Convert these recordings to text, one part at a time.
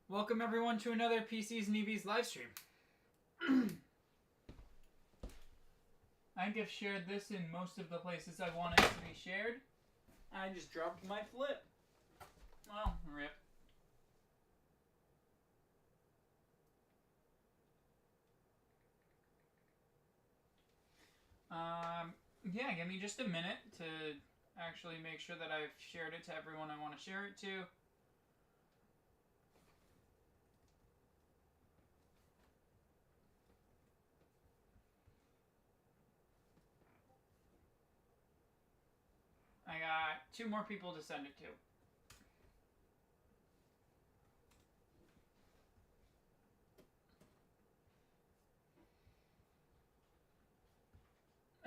Welcome everyone to another PCs and EVs live stream. I think I've shared this in most of the places I want it to be shared. I just dropped my flip. Well, rip. Yeah, give me just a minute to actually make sure that I've shared it to everyone I want to share it to. I got 2 more people to send it to.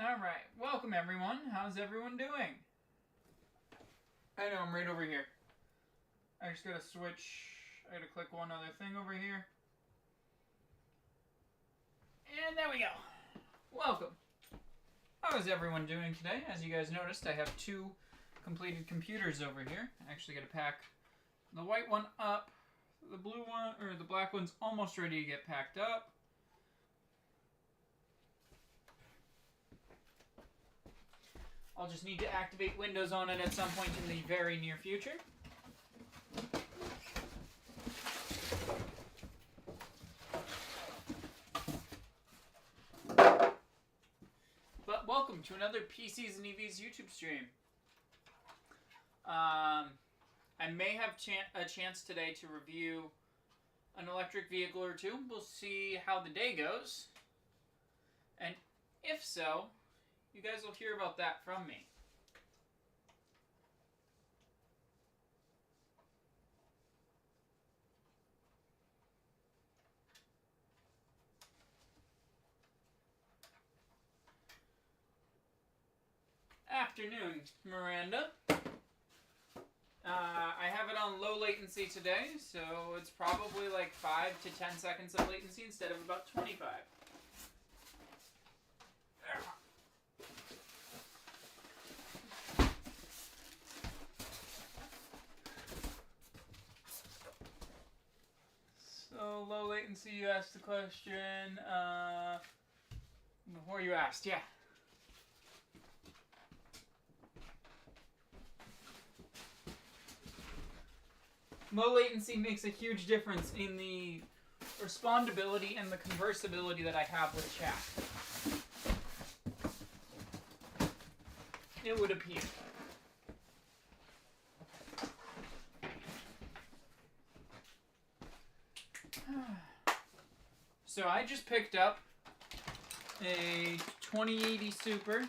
Alright, welcome everyone. How's everyone doing? I know, I'm right over here. I just gotta switch. I gotta click one other thing over here. And there we go. Welcome. How is everyone doing today? As you guys noticed, I have 2 completed computers over here. I actually gotta pack the white one up. The blue one, or the black one's almost ready to get packed up. I'll just need to activate Windows on it at some point in the very near future. But welcome to another PCs and EVs YouTube stream. I may have a chance today to review an electric vehicle or 2. We'll see how the day goes. And if so, you guys will hear about that from me. Afternoon, Miranda. I have it on low latency today, so it's probably like 5 to 10 seconds of latency instead of about 25. So, low latency, you asked the question. Before you asked, yeah. Low latency makes a huge difference in the respondability and the conversability that I have with chat. It would appear. So I just picked up a 2080 Super,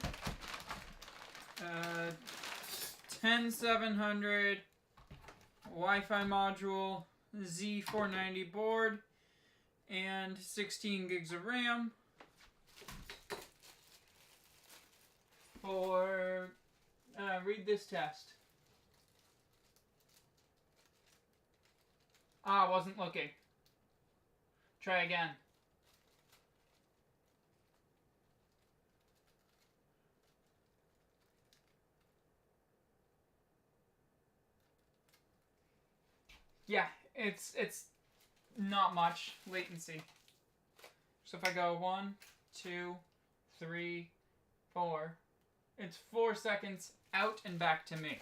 10700 Wi-Fi module, Z490 board, and 16 gigs of RAM for read this test. Wasn't looking. Try again. Yeah, it's not much latency. So if I go 1, 2, 3, 4, it's 4 seconds out and back to me.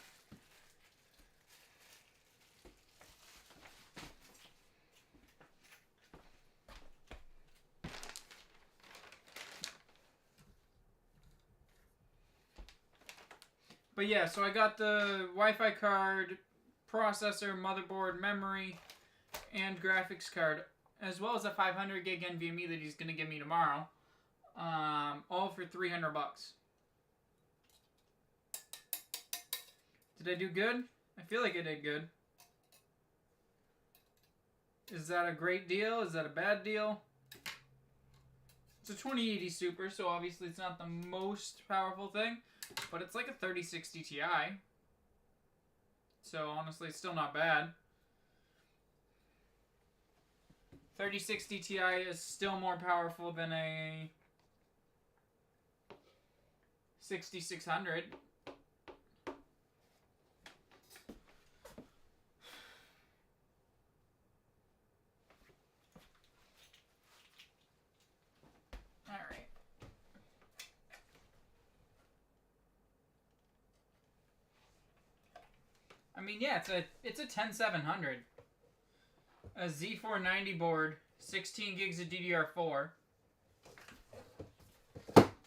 But yeah, so I got the Wi-Fi card, processor, motherboard, memory, and graphics card, as well as a 500 gig NVMe that he's going to give me tomorrow, all for $300. Did I do good? I feel like I did good. Is that a great deal? Is that a bad deal? It's a 2080 Super, so obviously it's not the most powerful thing, but it's like a 3060 Ti. So honestly, it's still not bad. 3060 Ti is still more powerful than a 6600. I mean, yeah, it's a 10700. A Z490 board, 16 gigs of DDR4.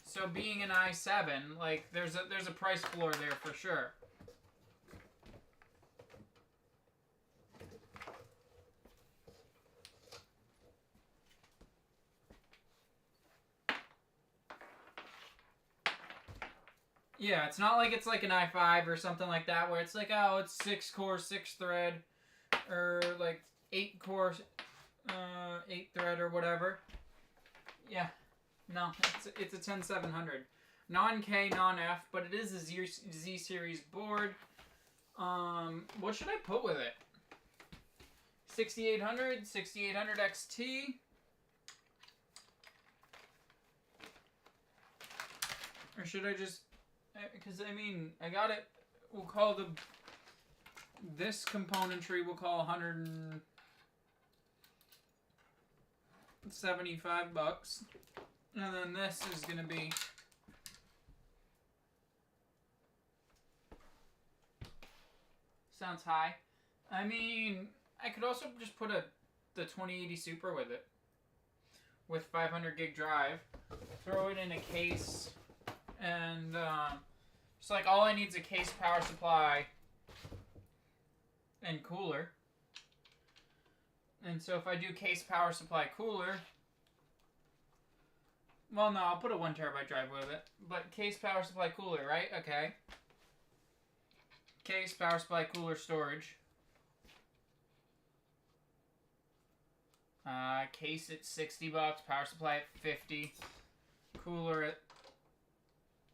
So being an i7, like there's a price floor there for sure. Yeah, it's not like it's like an i5 or something like that where it's like, oh, it's 6-core, 6-thread, or like 8-core, 8-thread or whatever. Yeah, no, it's a 10700. Non-K, non-F, but it is a Z series board. What should I put with it? 6800, 6800 XT. Or should I just... Because, I mean, I got it... We'll call this componentry, we'll call $175. And then this is going to be... Sounds high. I mean, I could also just put the 2080 Super with it. With 500 gig drive. Throw it in a case. And, just like all I need is a case, power supply, and cooler. And so if I do case, power supply, cooler... Well, no, I'll put a 1 terabyte drive with it. But case, power supply, cooler, right? Okay. Case, power supply, cooler, storage. Case at $60, power supply at $50, cooler at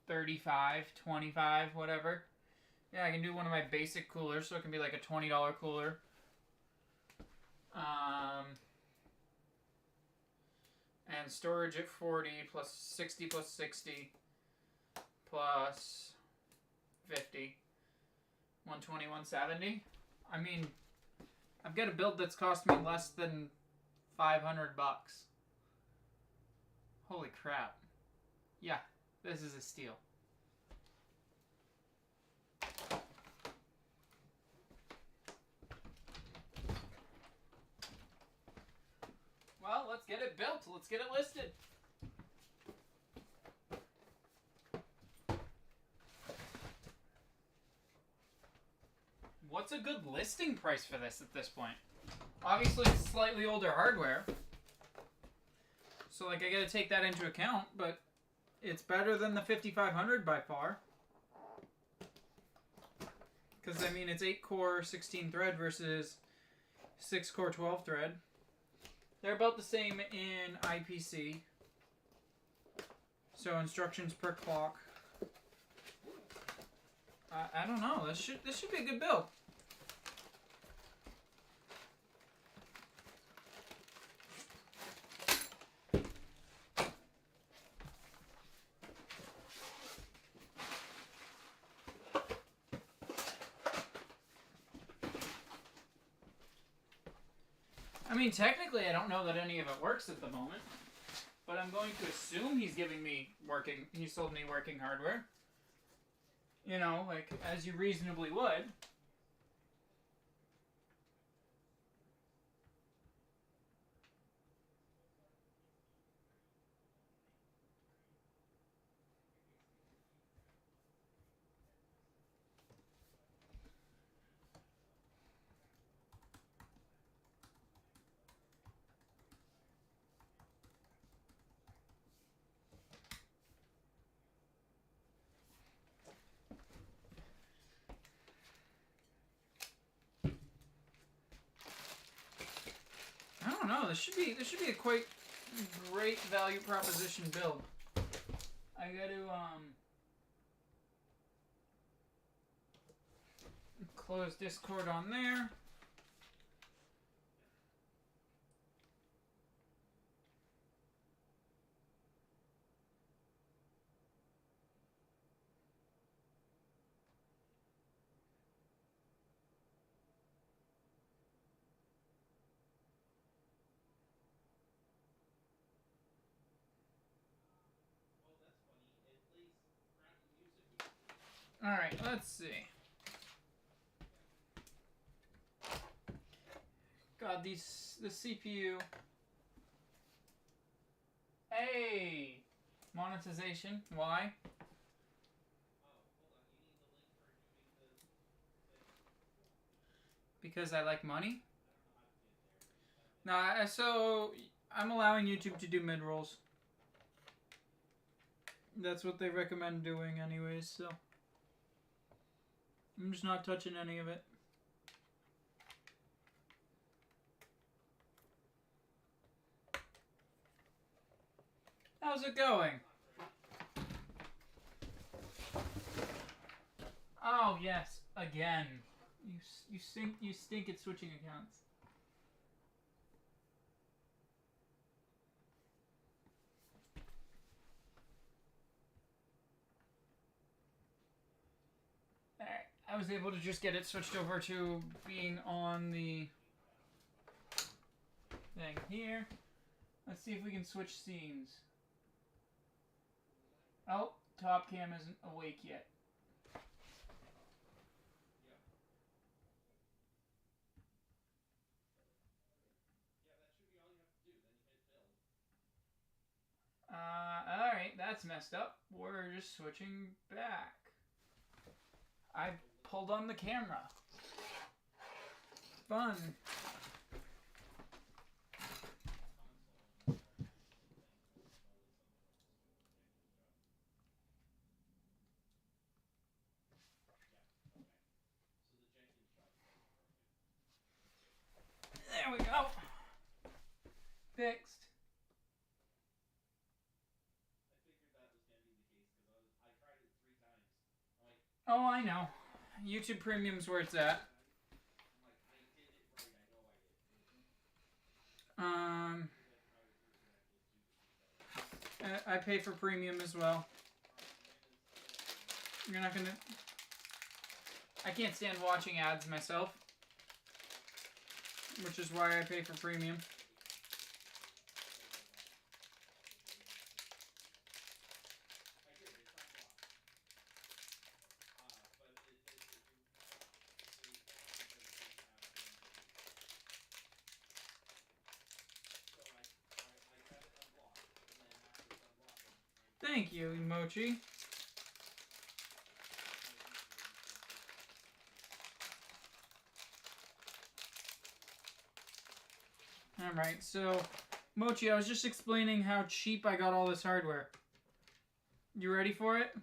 $35, $25, whatever. Yeah, I can do one of my basic coolers, so it can be like a $20 cooler. And storage at 40 plus 60 plus 60 plus 50. 120, 170. I mean, I've got a build that's cost me less than $500. Holy crap. Yeah, this is a steal. Well, let's get it built. Let's get it listed. What's a good listing price for this at this point? Obviously, it's slightly older hardware. So, like, I gotta take that into account, but it's better than the 5500 by far. Because, I mean, it's 8-core, 16-thread versus 6-core, 12-thread. They're about the same in IPC. So, instructions per clock. I don't know. This should be a good build. I mean, technically, I don't know that any of it works at the moment, but I'm going to assume he's giving me he sold me working hardware. You know, like, as you reasonably would. I don't know. This should be a quite great value proposition build. I got to close Discord on there. Alright, let's see. God, the CPU. Hey! Monetization. Why? Because I like money? Nah, so I'm allowing YouTube to do mid-rolls. That's what they recommend doing anyways, so I'm just not touching any of it. How's it going? Oh yes, again. You stink at switching accounts. Alright, I was able to just get it switched over to being on the thing here. Let's see if we can switch scenes. Oh, top cam isn't awake yet. Alright, that's messed up. We're just switching back. I pulled on the camera. Fun. There we go. Fixed. Oh, I know. YouTube Premium's where it's at. I pay for Premium as well. You're not gonna... I can't stand watching ads myself, which is why I pay for Premium. Thank you, Emoji. Alright, so, Mochi, I was just explaining how cheap I got all this hardware. You ready for it?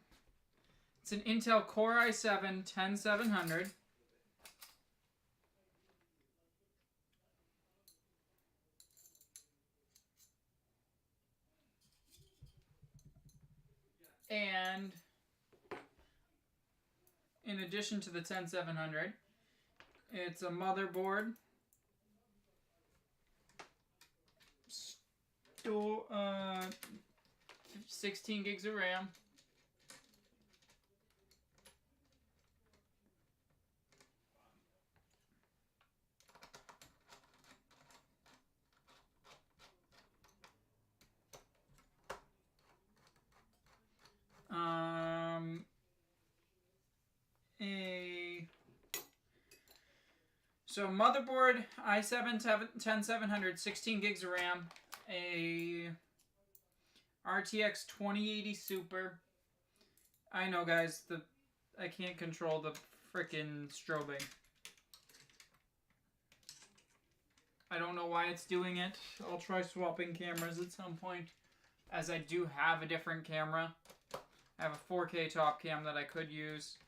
It's an Intel Core i7-10700. And in addition to the 10700, it's a motherboard, 16 gigs of RAM, so motherboard, i7-10700, 16 gigs of RAM, a RTX 2080 Super. I know, guys, I can't control the frickin' strobing. I don't know why it's doing it. I'll try swapping cameras at some point, as I do have a different camera. I have a 4K top cam that I could use.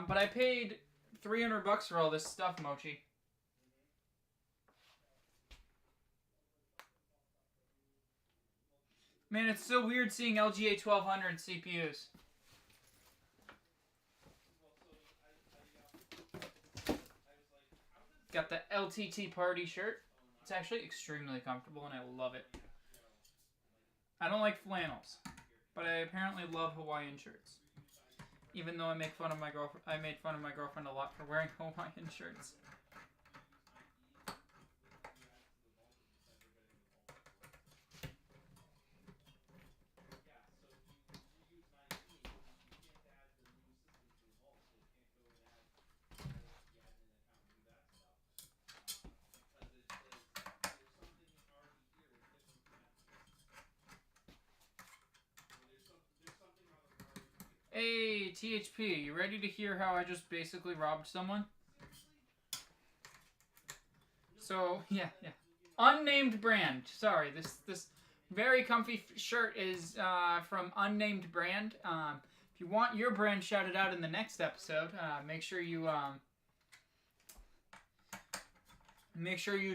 But I paid $300 for all this stuff, Mochi. Man, it's so weird seeing LGA 1200 CPUs. Got the LTT party shirt. It's actually extremely comfortable and I love it. I don't like flannels, but I apparently love Hawaiian shirts. Even though I make fun of my girlfriend, I made fun of my girlfriend a lot for wearing Hawaiian shirts. THP, you ready to hear how I just basically robbed someone? So, yeah. Unnamed brand. Sorry, this very comfy shirt is from Unnamed Brand. If you want your brand shouted out in the next episode, make sure you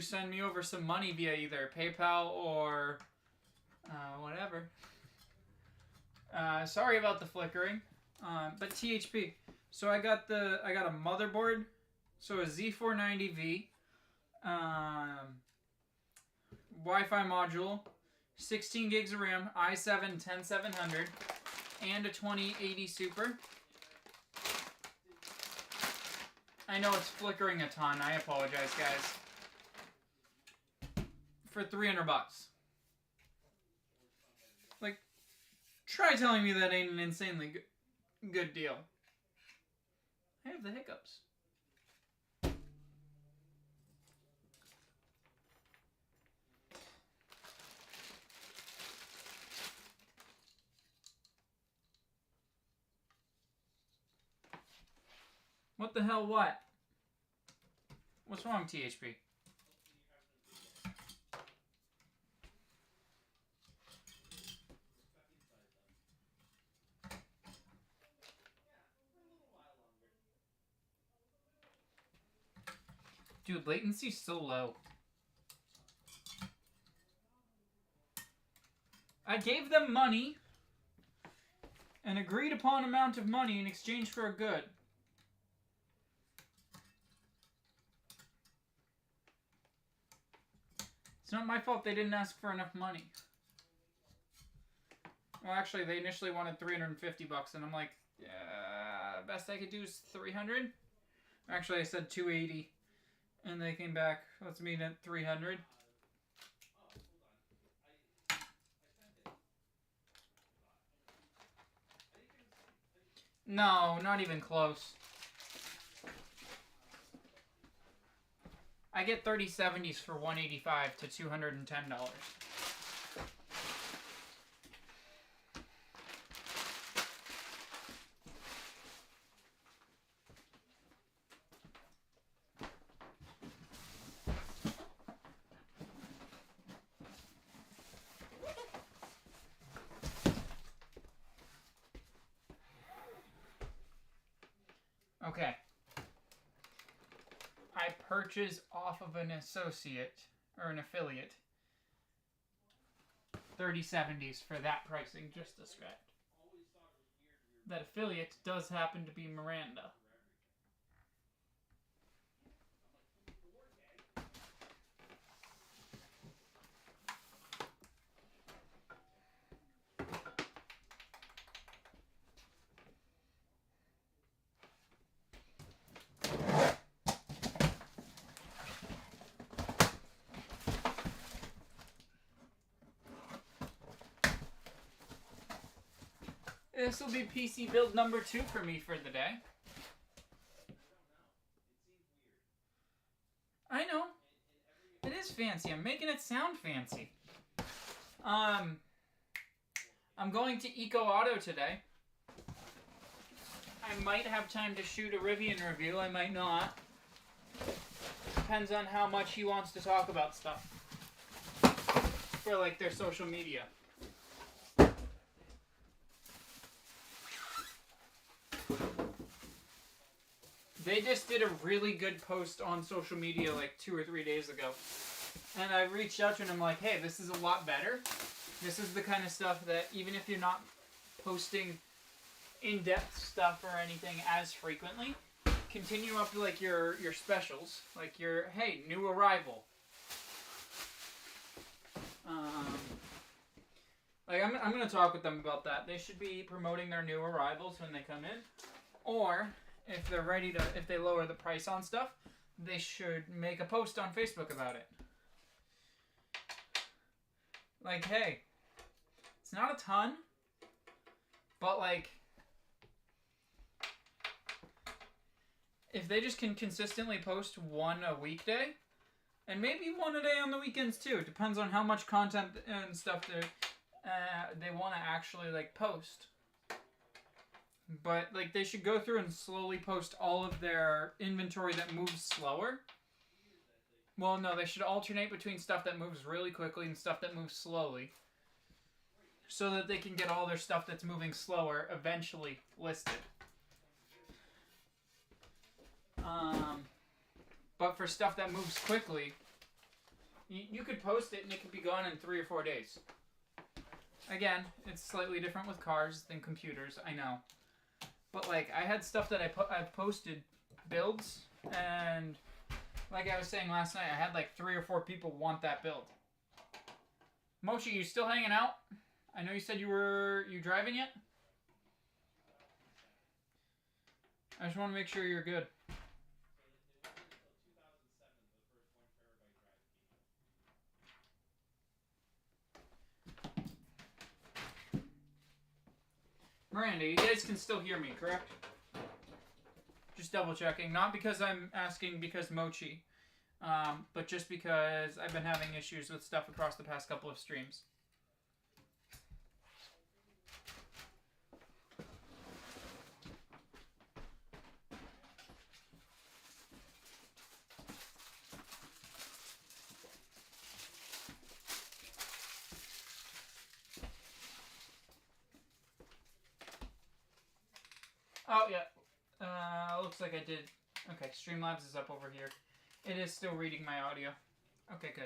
send me over some money via either PayPal or whatever. Sorry about the flickering, but THP. So I got a motherboard, so a Z490V, Wi-Fi module, 16 gigs of RAM, i7 10700, and a 2080 Super. I know it's flickering a ton. I apologize, guys. For $300. Like, try telling me that ain't an insanely good deal. I have the hiccups. What the hell, what? What's wrong, THP? Dude, latency's so low. I gave them money, an agreed upon amount of money in exchange for a good. It's not my fault they didn't ask for enough money. Well, actually, they initially wanted $350, and I'm like, yeah, best I could do is $300. Actually, I said $280, and they came back. Let's meet at $300. No, not even close. I get 3070s for $185 to $210. Okay. I purchase off of an associate or an affiliate 3070s for that pricing just described. That affiliate does happen to be Miranda. This will be PC build number 2 for me for the day. I know. It is fancy. I'm making it sound fancy. I'm going to Eco Auto today. I might have time to shoot a Rivian review. I might not. Depends on how much he wants to talk about stuff. For like their social media. They just did a really good post on social media like 2 or 3 days ago. And I reached out to him and I'm like, hey, this is a lot better. This is the kind of stuff that even if you're not posting in-depth stuff or anything as frequently, continue up to like your specials. Like your, hey, new arrival. Like I'm going to talk with them about that. They should be promoting their new arrivals when they come in. Or if they're ready to, if they lower the price on stuff, they should make a post on Facebook about it. Like, hey, it's not a ton, but like, if they just can consistently post one a weekday, and maybe one a day on the weekends too, it depends on how much content and stuff they want to actually like post. But like they should go through and slowly post all of their inventory that moves slower. Well, no, they should alternate between stuff that moves really quickly and stuff that moves slowly, so that they can get all their stuff that's moving slower eventually listed. But for stuff that moves quickly, you could post it and it could be gone in 3 or 4 days. Again, it's slightly different with cars than computers, I know. But like, I had stuff that I posted builds, and like I was saying last night, I had like 3 or 4 people want that build. Mochi, you still hanging out? I know you said you driving yet? I just want to make sure you're good. Miranda, you guys can still hear me, correct? Just double checking. Not because I'm asking because Mochi, but just because I've been having issues with stuff across the past couple of streams. Oh, yeah. Looks like I did. Okay, Streamlabs is up over here. It is still reading my audio. Okay, good.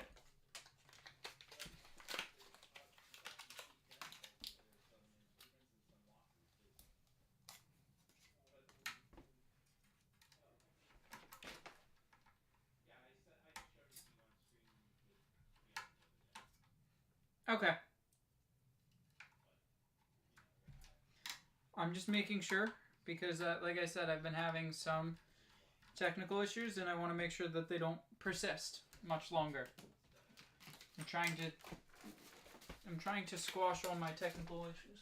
Okay. I'm just making sure because, like I said, I've been having some technical issues and I want to make sure that they don't persist much longer. I'm trying to squash all my technical issues.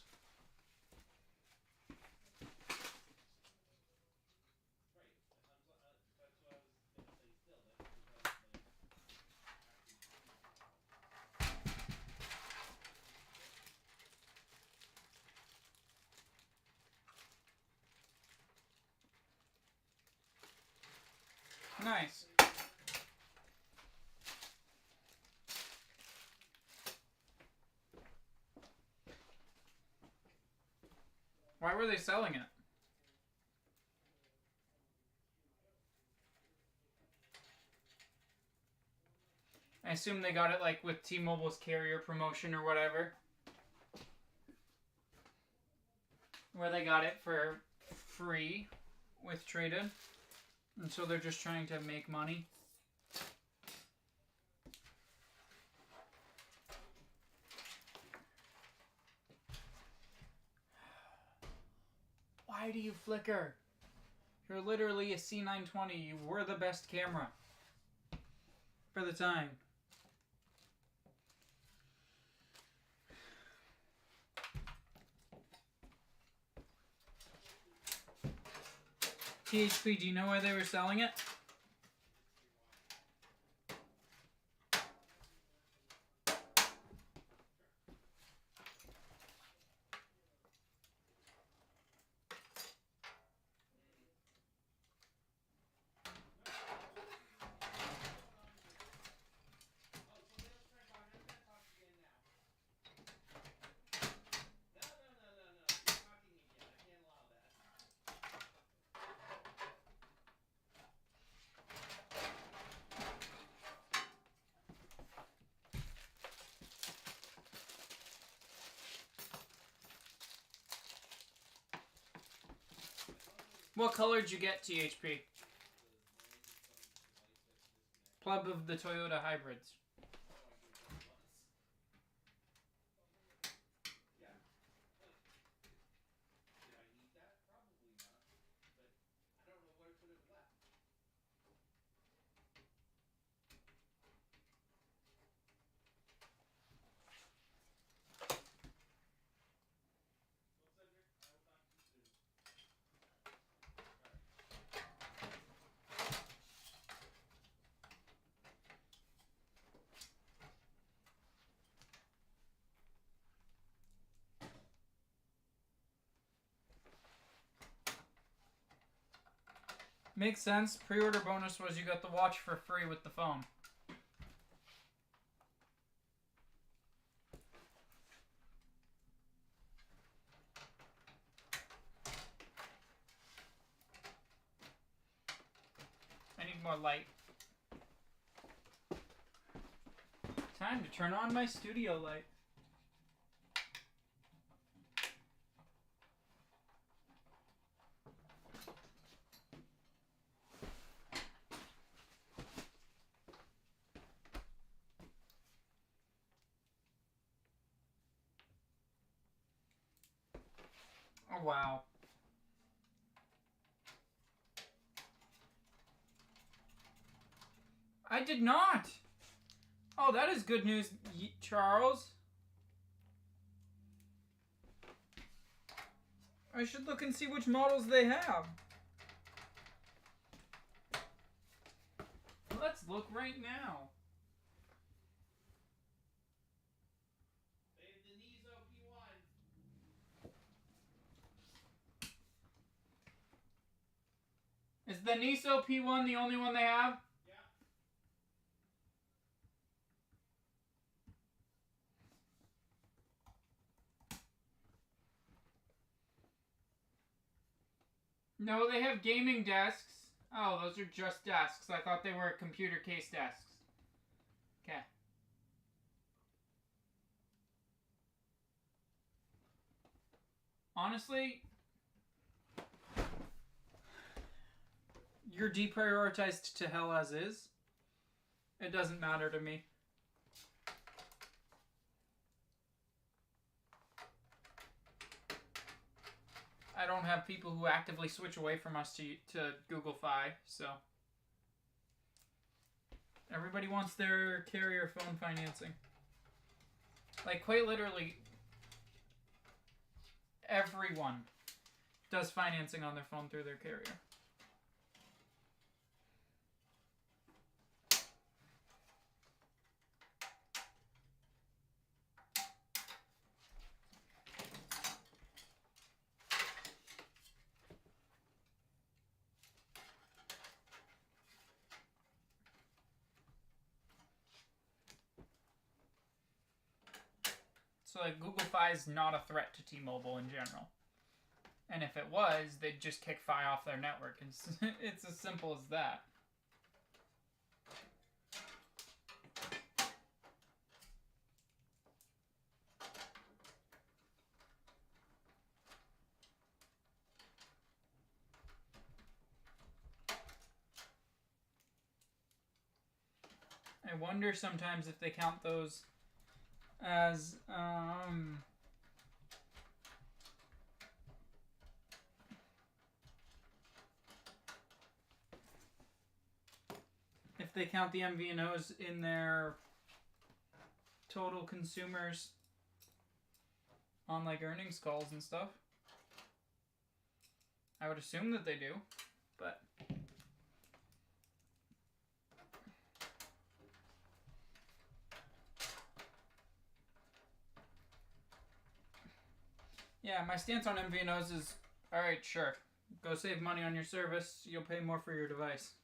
Nice. Why were they selling it? I assume they got it like with T-Mobile's carrier promotion or whatever. Where they got it for free with trade-in. And so they're just trying to make money. Why do you flicker? You're literally a C920. You were the best camera. For the time. THP, do you know why they were selling it? What color did you get, THP? Plug of the Toyota hybrids. Makes sense. Pre-order bonus was you got the watch for free with the phone. I need more light. Time to turn on my studio light. Oh, wow. I did not! Oh, that is good news, Charles. I should look and see which models they have. Let's look right now. They have the Niso P1. Is the Niso P1 the only one they have? No, they have gaming desks. Oh, those are just desks. I thought they were computer case desks. Okay. Honestly, you're deprioritized to hell as is. It doesn't matter to me. I don't have people who actively switch away from us to Google Fi, so everybody wants their carrier phone financing. Like, quite literally, everyone does financing on their phone through their carrier. So, like, Google Fi is not a threat to T-Mobile in general. And if it was, they'd just kick Fi off their network. It's as simple as that. I wonder sometimes if they count those as if they count the MVNOs in their total consumers on like earnings calls and stuff. I would assume that they do, but yeah, my stance on MVNOs is, alright, sure. Go save money on your service, you'll pay more for your device.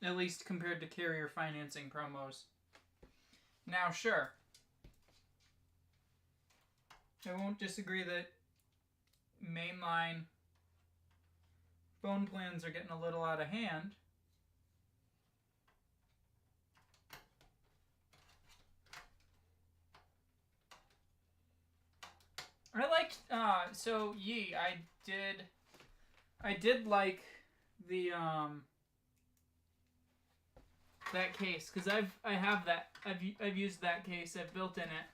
At least compared to carrier financing promos. Now, sure. I won't disagree that mainline phone plans are getting a little out of hand. I liked, so Yi, I did like the, that case, because I have that, I've used that case, I've built in it.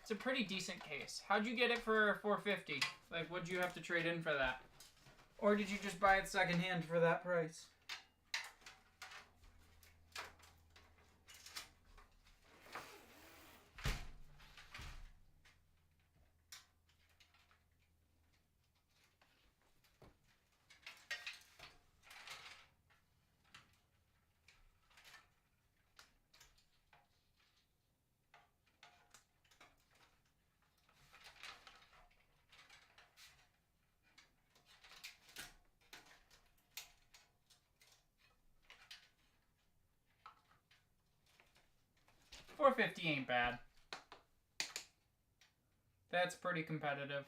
It's a pretty decent case. How'd you get it for $450? Like, what'd you have to trade in for that? Or did you just buy it secondhand for that price? $450 ain't bad. That's pretty competitive.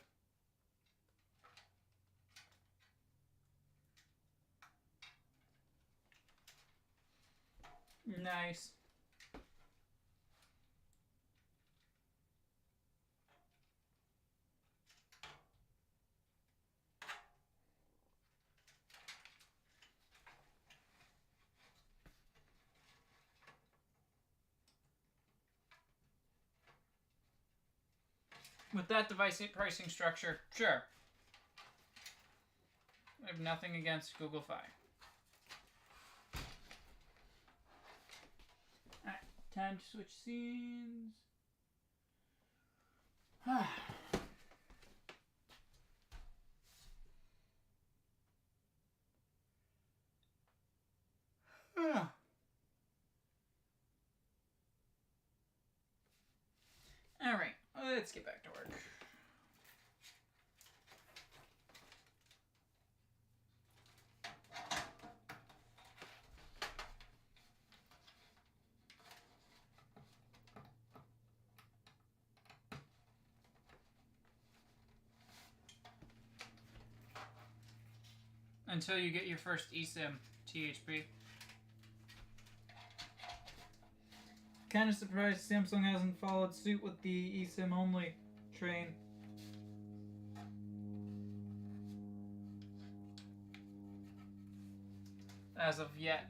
Nice. With that device pricing structure, sure. I have nothing against Google Fi. Alright, time to switch scenes. Alright, let's get back to work. Until you get your first eSIM, THP. Kind of surprised Samsung hasn't followed suit with the eSIM only train. As of yet.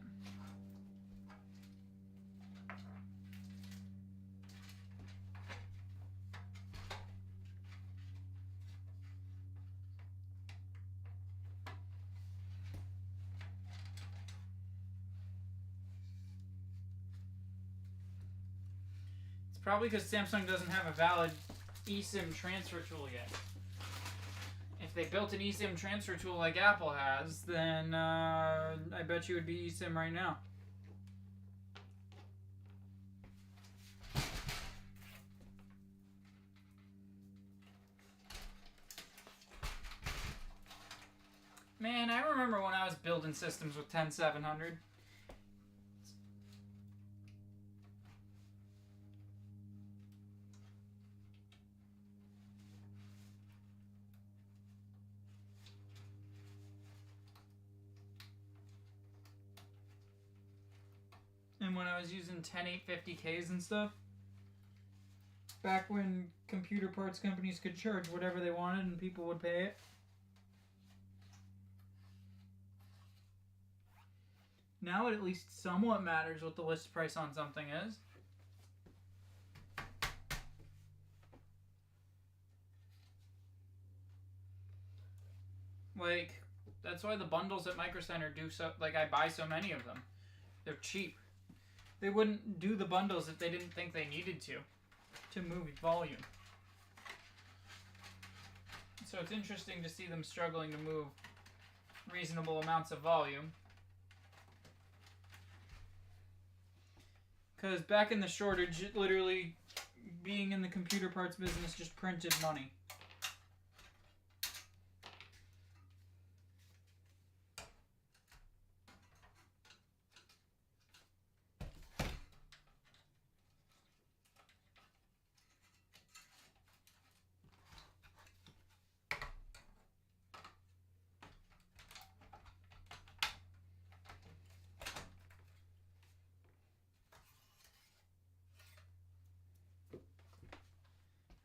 Probably because Samsung doesn't have a valid eSIM transfer tool yet. If they built an eSIM transfer tool like Apple has, then I bet you it would be eSIM right now. Man, I remember when I was building systems with 10700. And when I was using 10850Ks and stuff, back when computer parts companies could charge whatever they wanted and people would pay it. Now it at least somewhat matters what the list price on something is. Like, that's why the bundles at Micro Center do so, like, I buy so many of them. They're cheap. They wouldn't do the bundles if they didn't think they needed to move volume. So it's interesting to see them struggling to move reasonable amounts of volume. Because back in the shortage, it literally, being in the computer parts business, just printed money.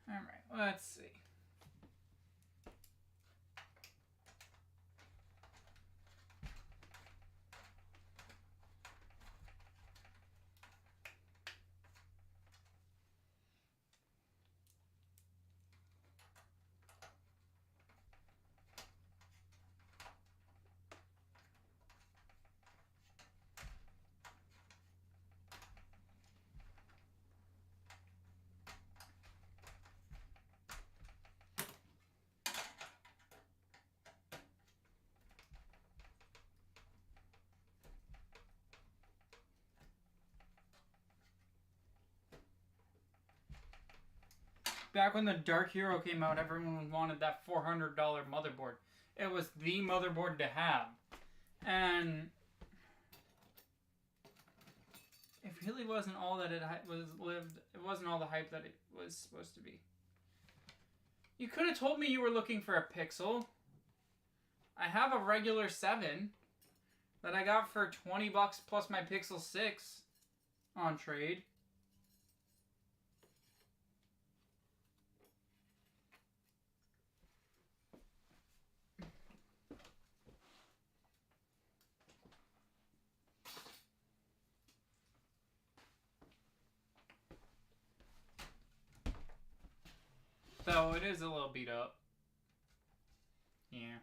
Alright, let's see. Back when the Dark Hero came out, everyone wanted that $400 motherboard. It was the motherboard to have. And if really wasn't all that it wasn't all the hype that it was supposed to be. You could have told me you were looking for a Pixel. I have a regular 7 that I got for $20 plus my Pixel 6 on trade. Though it is a little beat up. Yeah.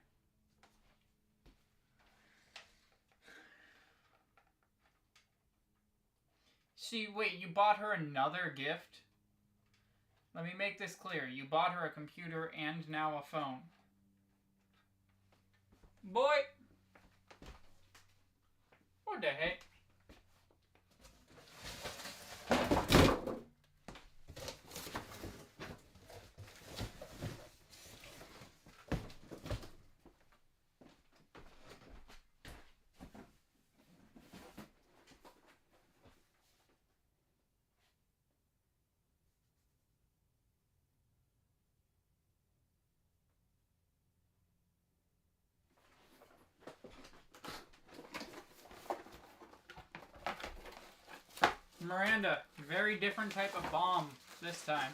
See, wait, you bought her another gift? Let me make this clear. You bought her a computer and now a phone. Boy! What the heck? Miranda, very different type of bomb this time.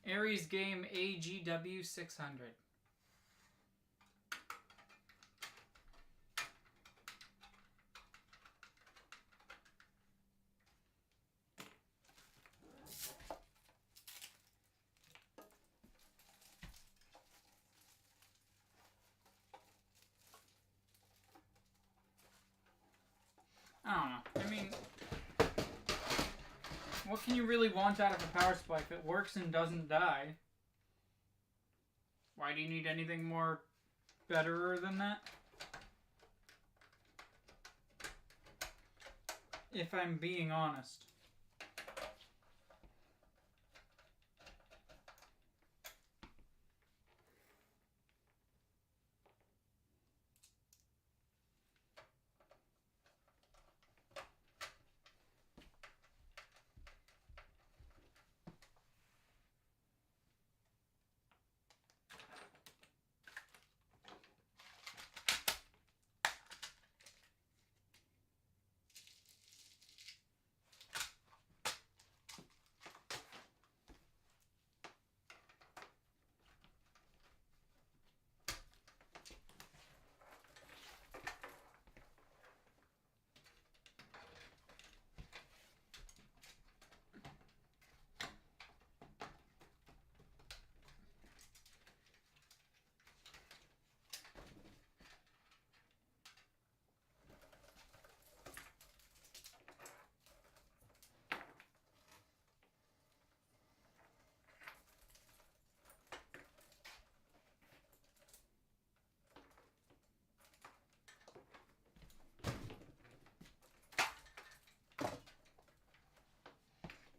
Aries Game AGW 600. I don't know. I mean, what can you really want out of a power supply if it works and doesn't die? Why do you need anything more betterer than that? If I'm being honest.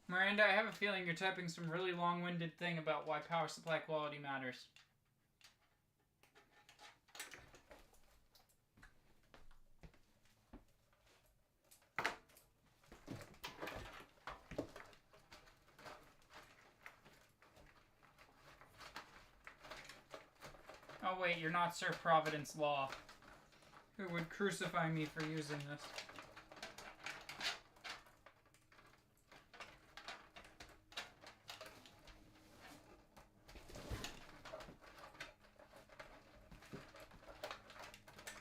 Miranda, I have a feeling you're typing some really long-winded thing about why power supply quality matters. Oh wait, you're not Sir Providence Law, who would crucify me for using this.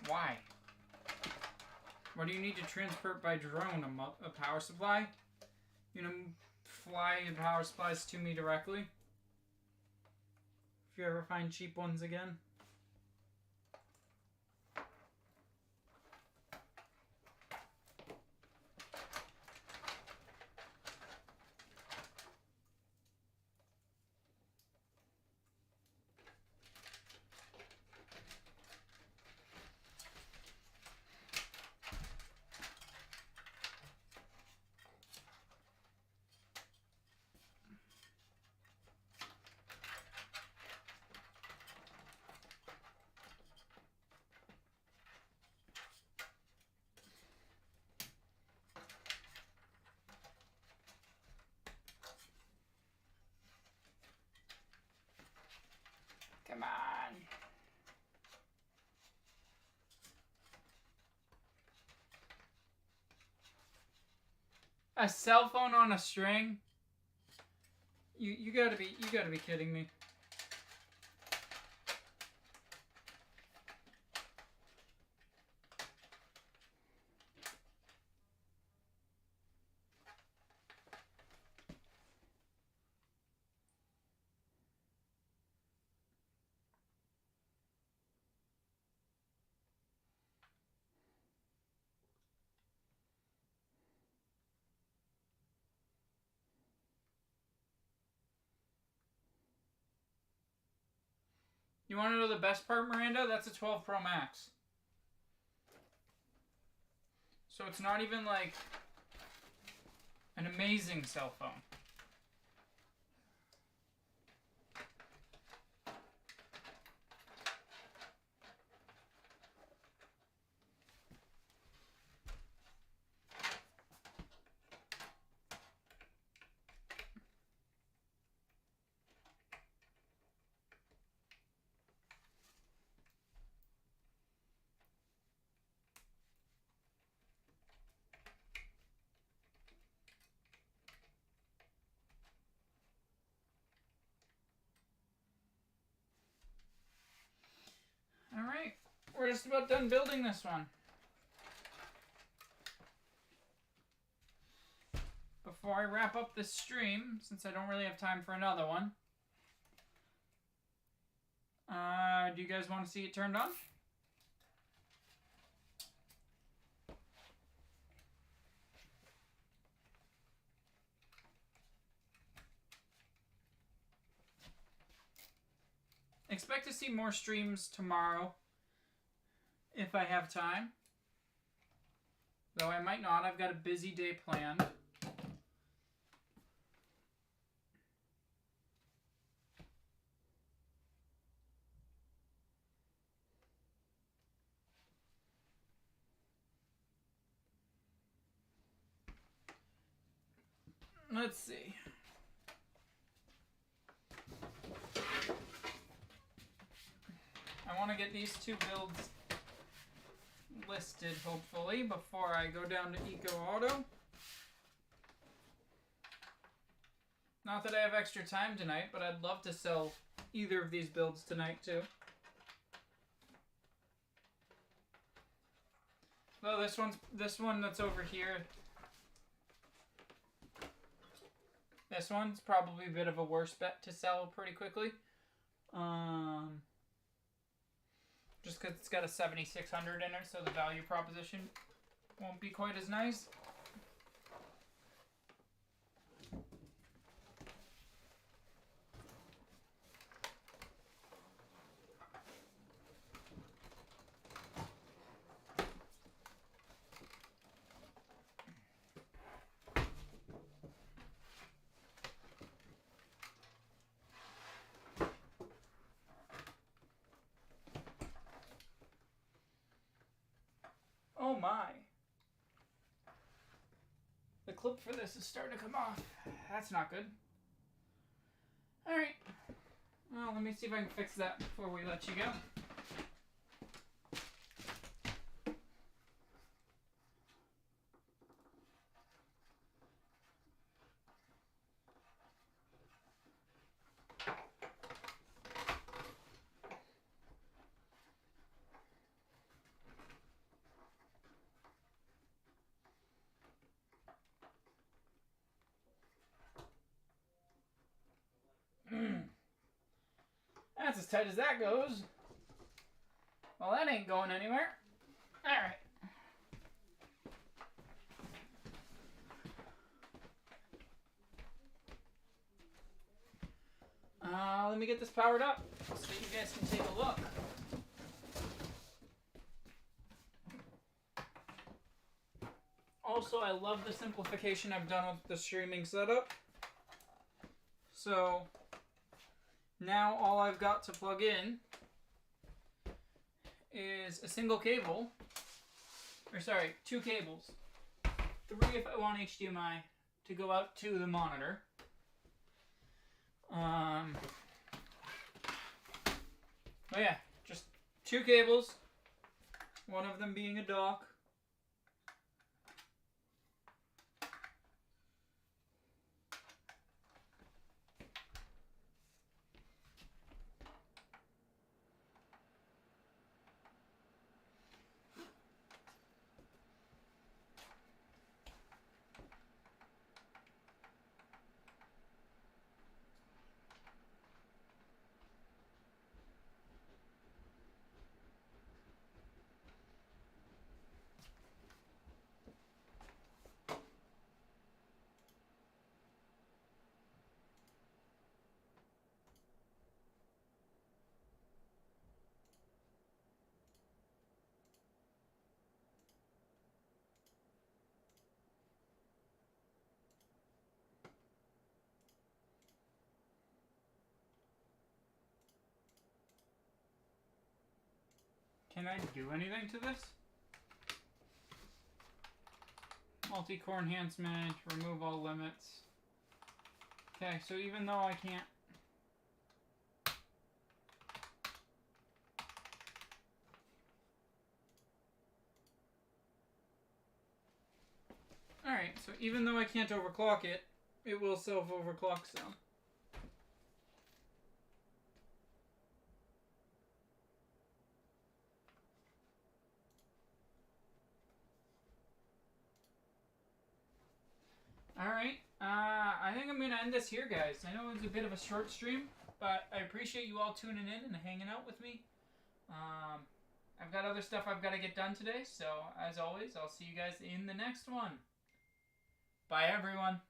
Why? What do you need to transport by drone? A power supply? You know, fly power supplies to me directly? If you ever find cheap ones again. Come on. A cell phone on a string? You gotta be kidding me. You want to know the best part, Miranda? That's a 12 Pro Max. So it's not even like an amazing cell phone. Alright, we're just about done building this one. Before I wrap up this stream, since I don't really have time for another one, do you guys want to see it turned on? Expect to see more streams tomorrow if I have time. Though I might not. I've got a busy day planned. Let's see. I want to get these two builds listed, hopefully, before I go down to Eco Auto. Not that I have extra time tonight, but I'd love to sell either of these builds tonight, too. Though this one that's over here, this one's probably a bit of a worse bet to sell pretty quickly. Just because it's got a 7600 in it, so the value proposition won't be quite as nice. Oh my. The clip for this is starting to come off. That's not good. Alright. Well, let me see if I can fix that before we let you go. That's as tight as that goes. Well, that ain't going anywhere. Alright. Let me get this powered up so you guys can take a look. Also, I love the simplification I've done with the streaming setup. So now all I've got to plug in is a single cable, or sorry, two cables. 3 if I want HDMI to go out to the monitor. But yeah, just 2 cables. One of them being a dock. Can I do anything to this? Multi-core enhancement, remove all limits. Okay, so even though I can't... Alright, so even though I can't overclock it, it will self-overclock some. Alright, I think I'm going to end this here, guys. I know it's a bit of a short stream, but I appreciate you all tuning in and hanging out with me. I've got other stuff I've got to get done today, so as always, I'll see you guys in the next one. Bye, everyone.